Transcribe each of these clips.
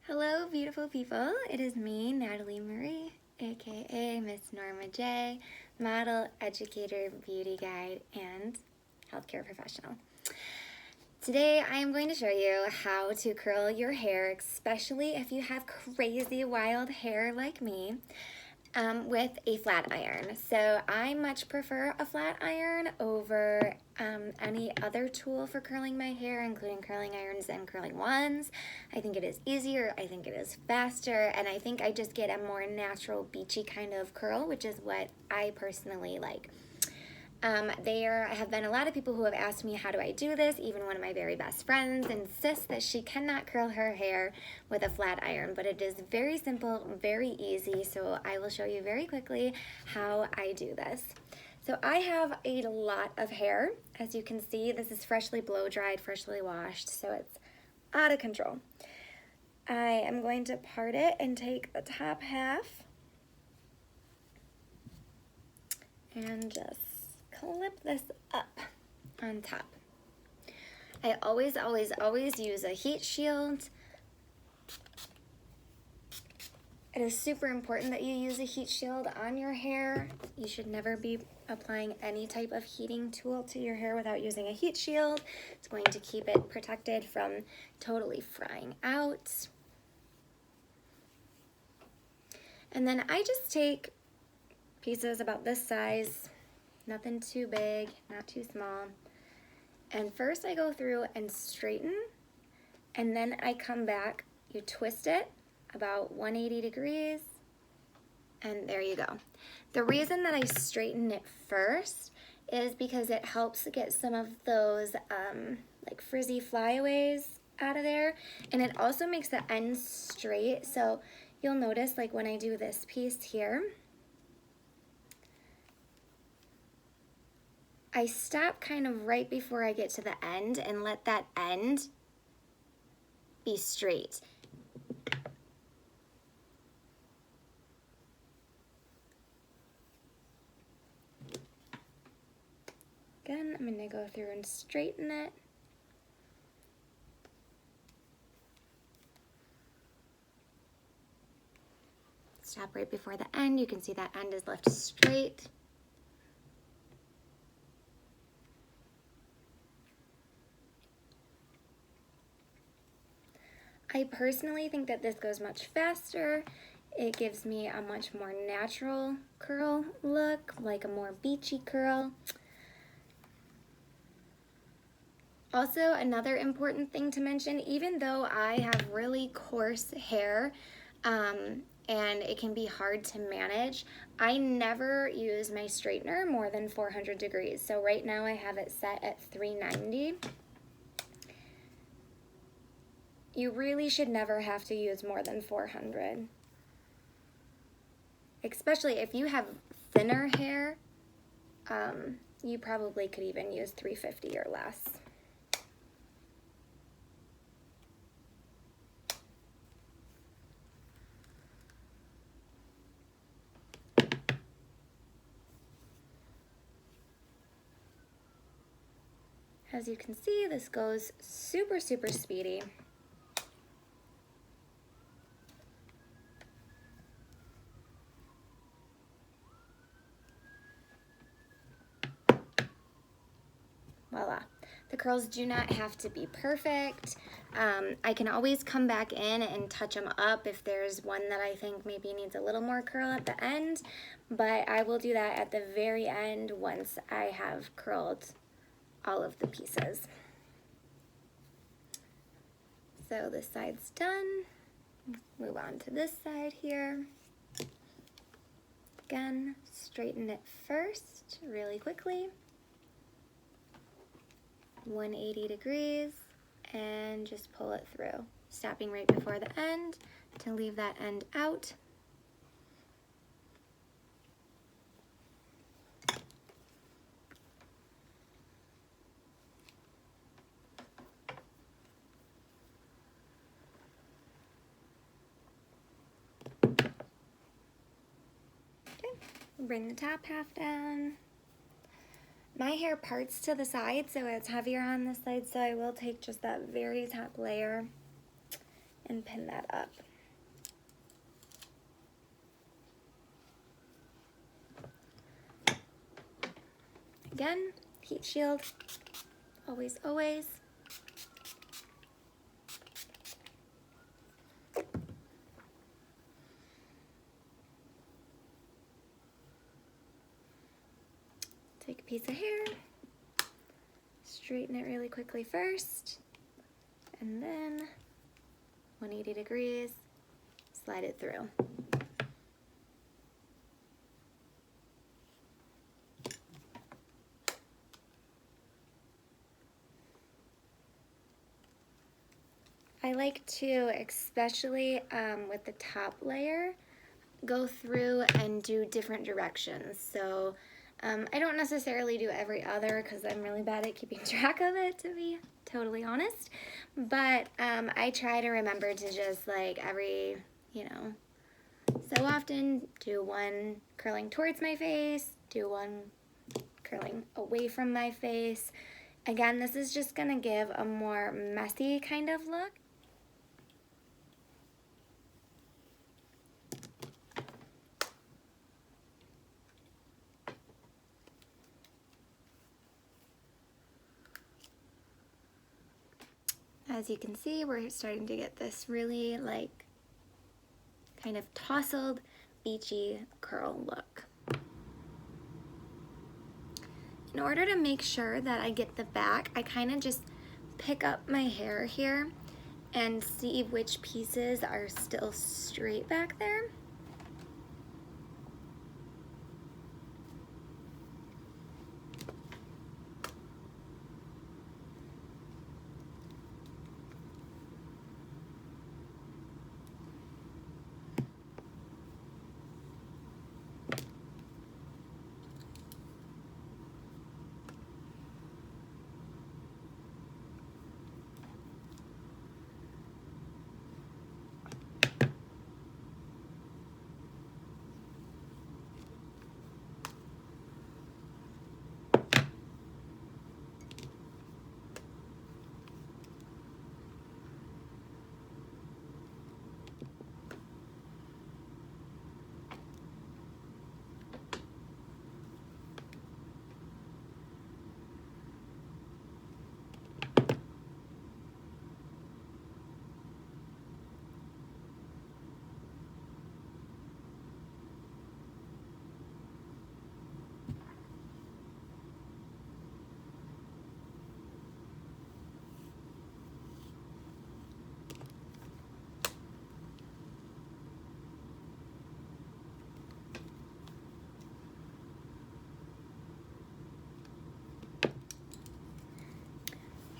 Hello, beautiful people. It is me, Natalie Marie, aka Miss Norma J, model, educator, beauty guide, and healthcare professional. Today, I am going to show you how to curl your hair, especially if you have crazy wild hair like me, with a flat iron. So I much prefer a flat iron over any other tool for curling my hair, including curling irons and curling wands. I think it is easier, I think it is faster, and I think I just get a more natural beachy kind of curl, which is what I personally like. There have been a lot of people who have asked me, how do I do this? Even one of my very best friends insists that she cannot curl her hair with a flat iron, but it is very simple, very easy, so I will show you very quickly how I do this. So I have a lot of hair. As you can see, this is freshly blow dried, freshly washed, so it's out of control. I am going to part it and take the top half and just clip this up on top. I always use a heat shield. It is super important that you use a heat shield on your hair. You should never be applying any type of heating tool to your hair without using a heat shield. It's going to keep it protected from totally frying out. And then I just take pieces about this size, nothing too big, not too small. And first I go through and straighten, and then I come back, you twist it about 180 degrees, and there you go. The reason that I straighten it first is because it helps get some of those like frizzy flyaways out of there, and it also makes the ends straight. So you'll notice, like when I do this piece here, I stop kind of right before I get to the end and let that end be straight. Again, I'm going to go through and straighten it. Stop right before the end. You can see that end is left straight. I personally think that this goes much faster. It gives me a much more natural curl look, like a more beachy curl. Also, another important thing to mention, even though I have really coarse hair, and it can be hard to manage, I never use my straightener more than 400 degrees. So right now I have it set at 390. You really should never have to use more than 400. Especially if you have thinner hair, you probably could even use 350 or less. As you can see, this goes super, super speedy. Voila. The curls do not have to be perfect. I can always come back in and touch them up if there's one that I think maybe needs a little more curl at the end, but I will do that at the very end once I have curled all of the pieces. So this side's done. Move on to this side here. Again, straighten it first really quickly. 180 degrees, and just pull it through, stopping right before the end to leave that end out. Okay, bring the top half down. My hair parts to the side, so it's heavier on this side, so I will take just that very top layer and pin that up. Again, heat shield, always, always. Take a piece of hair, straighten it really quickly first, and then 180 degrees, slide it through. I like to, especially with the top layer, go through and do different directions. So I don't necessarily do every other because I'm really bad at keeping track of it, to be totally honest. But I try to remember to just like every, so often do one curling towards my face, do one curling away from my face. Again, this is just gonna give a more messy kind of look. As you can see, we're starting to get this really like kind of tousled, beachy curl look. In order to make sure that I get the back, I kind of just pick up my hair here and see which pieces are still straight back there.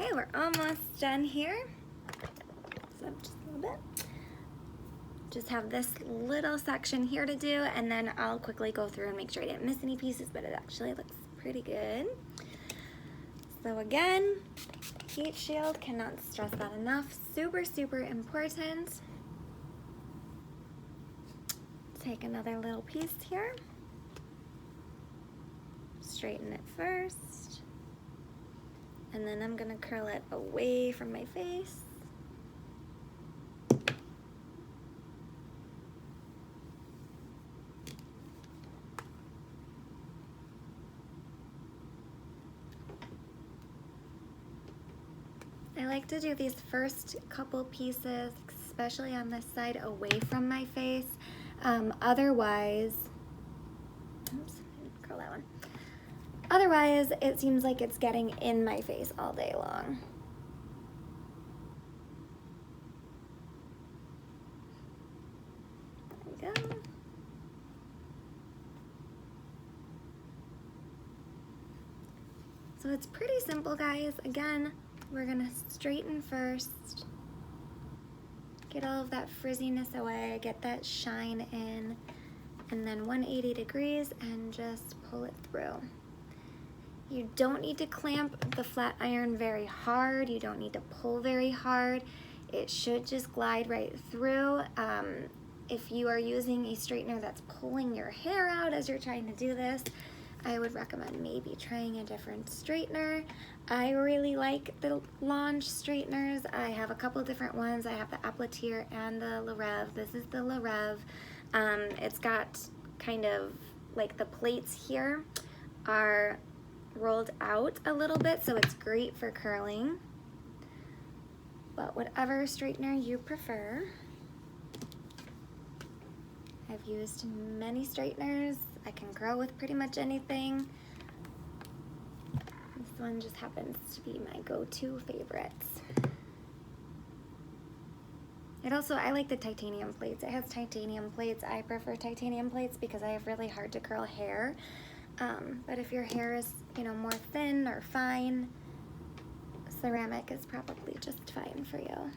Okay, we're almost done here. So just a little bit. Just have this little section here to do, and then I'll quickly go through and make sure I didn't miss any pieces, but it actually looks pretty good. So again, heat shield, cannot stress that enough. Super, super important. Take another little piece here. Straighten it first. And then I'm gonna curl it away from my face. I like to do these first couple pieces, especially on this side, away from my face. Otherwise, oops, I didn't curl that one. Otherwise, it seems like it's getting in my face all day long. There we go. So it's pretty simple, guys. Again, we're gonna straighten first, get all of that frizziness away, get that shine in, and then 180 degrees and just pull it through. You don't need to clamp the flat iron very hard. You don't need to pull very hard. It should just glide right through. If you are using a straightener that's pulling your hair out as you're trying to do this, I would recommend maybe trying a different straightener. I really like the Lange straighteners. I have a couple different ones. I have the Aplatir and the Le Reve. This is the Le Reve. It's got kind of like the plates here are rolled out a little bit, so it's great for curling. But whatever straightener you prefer. I've used many straighteners. I can curl with pretty much anything. This one just happens to be my go-to favorites. I like the titanium plates. It has titanium plates. I prefer titanium plates because I have really hard to curl hair. But if your hair is, more thin or fine, ceramic is probably just fine for you.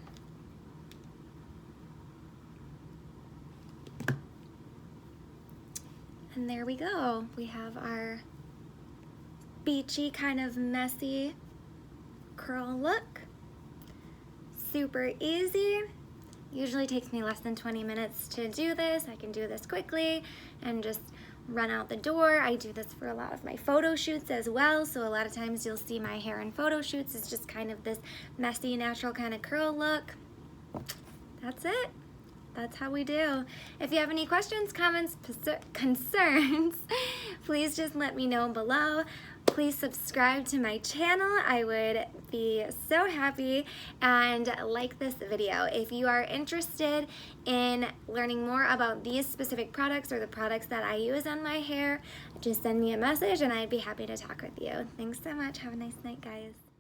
And there we go. We have our beachy, kind of messy curl look. Super easy. Usually takes me less than 20 minutes to do this. I can do this quickly and just run out the door. I do this for a lot of my photo shoots as well, so a lot of times you'll see my hair in photo shoots. It's just kind of this messy, natural kind of curl look. That's it. That's how we do. If you have any questions, comments, concerns, please just let me know below. Please subscribe to my channel. I would be so happy, and like this video. If you are interested in learning more about these specific products or the products that I use on my hair, just send me a message and I'd be happy to talk with you. Thanks so much. Have a nice night, guys.